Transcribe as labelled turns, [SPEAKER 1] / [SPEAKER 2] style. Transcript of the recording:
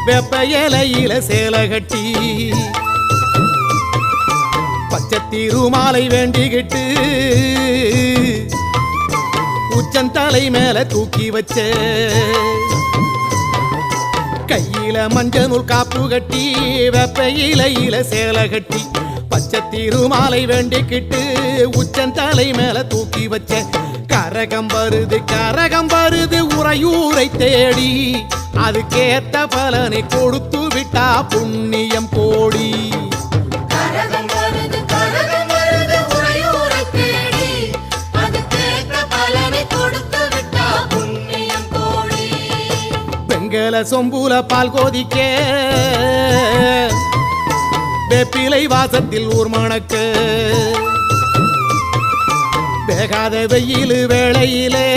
[SPEAKER 1] வேப்ப இலையில சேலை கட்டி பச்சை திருமாலை வேண்டிக்கிட்டு உச்சந்தலை மேல தூக்கி வச்ச கையில மஞ்சள் நூல் காப்பு கட்டி வேப்ப இலையில சேலை கட்டி பச்சை திருமாலை வேண்டிக்கிட்டு உச்சந்தலை மேல தூக்கி வச்ச கரகம் வருது உறையூரை தேடி அதுக்கேத்த பலனை கொடுத்து விட்டா புண்ணியம் கோடி பெங்கல சொம்புல பால் கோதிக்க வேப்பிலை வாசத்தில் ஊர் மணக்க வேகாத வெயில் வேளையிலே